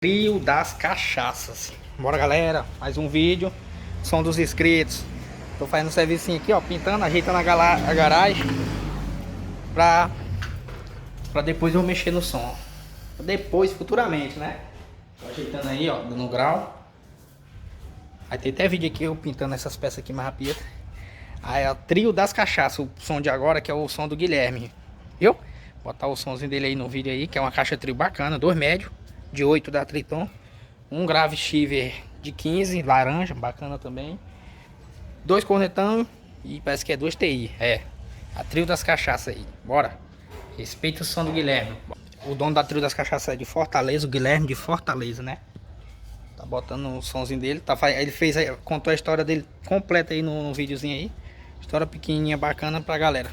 Trio das cachaças. Bora, galera, mais um vídeo. Som dos inscritos. Tô fazendo um serviço aqui, ó, pintando, ajeitando a garagem pra depois eu mexer no som. Depois, futuramente, né? Tô ajeitando aí, ó, dando grau. Aí tem até vídeo aqui eu pintando essas peças aqui mais rápido. Aí é o Trio das Cachaças, o som de agora, que é o som do Guilherme. Viu? Botar o somzinho dele aí no vídeo aí, que é uma caixa trio bacana, 2 médio, de 8 da Triton. Um grave Shiver de 15, laranja, bacana também. 2 cornetão e parece que é 2 TI. É, a Trio das Cachaças aí. Bora. Respeita o som do Guilherme. O dono da Trio das Cachaças é de Fortaleza, o Guilherme de Fortaleza, né? Tá botando o somzinho dele. Ele fez, contou a história dele completa aí no videozinho aí. História pequenininha, bacana pra galera.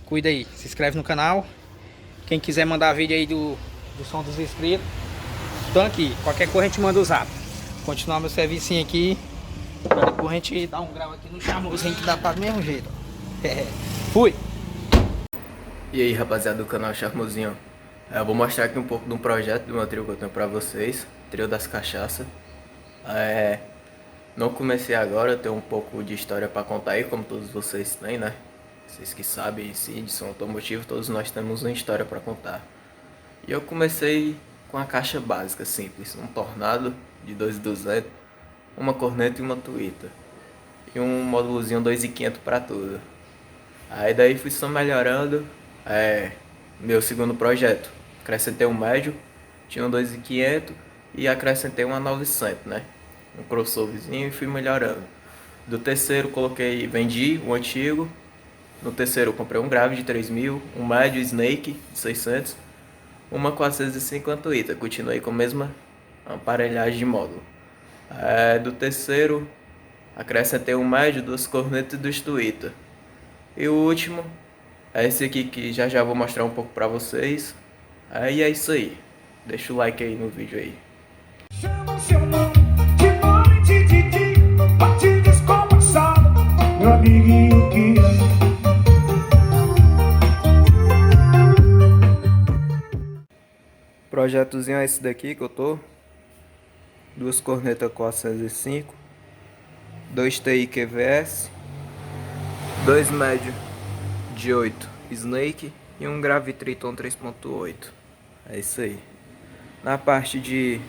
Cuida aí, se inscreve no canal. Quem quiser mandar vídeo aí do som dos inscritos, estão aqui. Qualquer coisa a gente manda o zap. Continuar meu serviço aqui. Pra depois a gente dar um grau aqui no charmosinho que dá para do mesmo jeito. Fui! E aí, rapaziada do canal Charmosinho, eu vou mostrar aqui um pouco de um projeto do meu trio que eu tenho pra vocês, Trio das Cachaças. Não comecei agora, eu tenho um pouco de história pra contar aí, como todos vocês têm, né? Vocês que sabem, sim, de som automotivo, todos nós temos uma história pra contar. E eu comecei com a caixa básica, simples, um Tornado de 2.200, uma corneta e uma tuita. E um módulozinho 2.500 pra tudo. Aí daí fui só melhorando. Meu segundo projeto, acrescentei um médio, tinha um 2.500 e acrescentei uma 900, né? Um crossoverzinho e fui melhorando. Do terceiro vendi o antigo. No terceiro eu comprei um grave de 3.000, um médio Snake de 600, uma 450 Ita, continuei com a mesma aparelhagem de módulo. Do terceiro acrescentei um médio, 2 cornetas e 2 Tuita. E o último é esse aqui que já vou mostrar um pouco pra vocês. Aí é isso aí. Deixa o like aí no vídeo aí. Chama seu nome de noite, de dia, bate descompassado, meu amiguinho que Projetozinho é esse daqui que eu tô. 2 cornetas 405, 2 TI QVS, 2 médio de 8 Snake e um grave Triton 3.8. É isso aí. Na parte de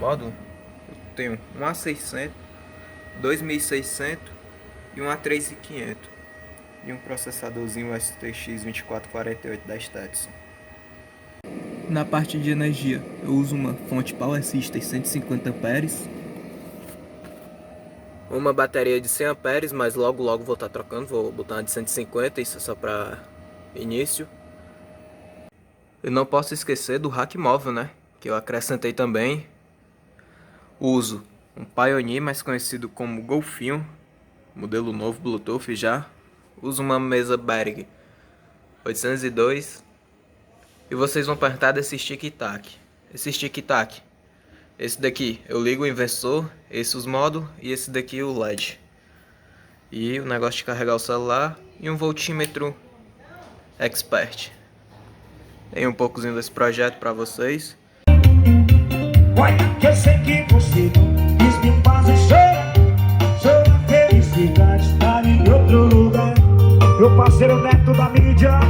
módulo, eu tenho um A600, 2600 e um A3500 e um processadorzinho STX 2448 da Stetson. Na parte de energia, eu uso uma fonte Power System 150 amperes, uma bateria de 100 amperes, mas logo vou estar trocando, vou botar uma de 150, isso é só para início. Eu não posso esquecer do rack móvel, né, que eu acrescentei também. Uso um Pioneer, mais conhecido como Golfinho, modelo novo Bluetooth já. Uso uma mesa Berg 802. E vocês vão perguntar desse stick-tac. Esse stick-tac, esse daqui eu ligo o inversor, esse os módulos e esse daqui o LED. E o negócio de carregar o celular e um voltímetro Expert. Tem um poucozinho desse projeto pra vocês. olha, que eu sei que você não quis me fazer chorar. Chora felicidade, está em outro lugar. Meu parceiro neto da mídia,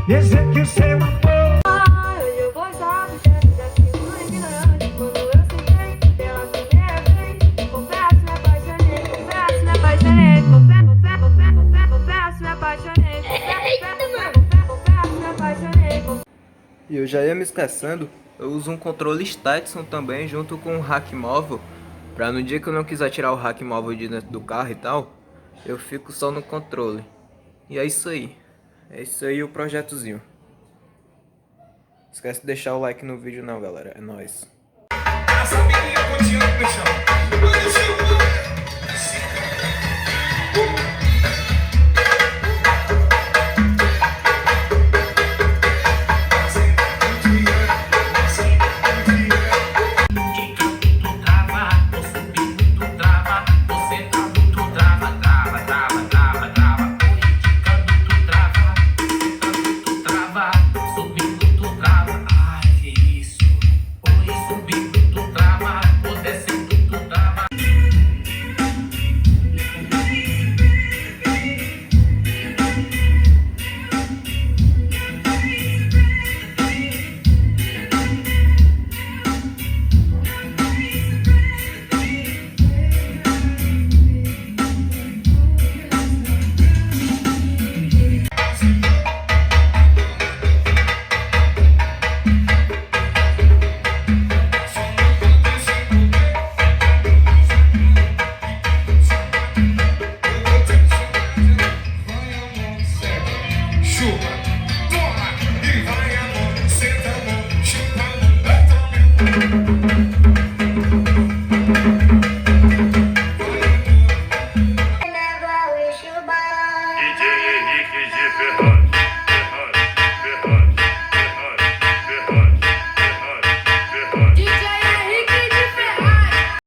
dizer que o seu amor Eu gostava daquilo ignorante. Quando eu sentei pela primeira vez, confesso, me apaixonei. Confesso, me apaixonei. Confesso, me apaixonei. Confesso, me apaixonei. E eu já ia me esquecendo, eu uso um controle Stetson também junto com um rack móvel, pra no dia que eu não quiser tirar o rack móvel de dentro do carro e tal, eu fico só no controle. E é isso aí. É isso aí o projetozinho. Esquece de deixar o like no vídeo não, galera. É nóis. essa menina continua no chão.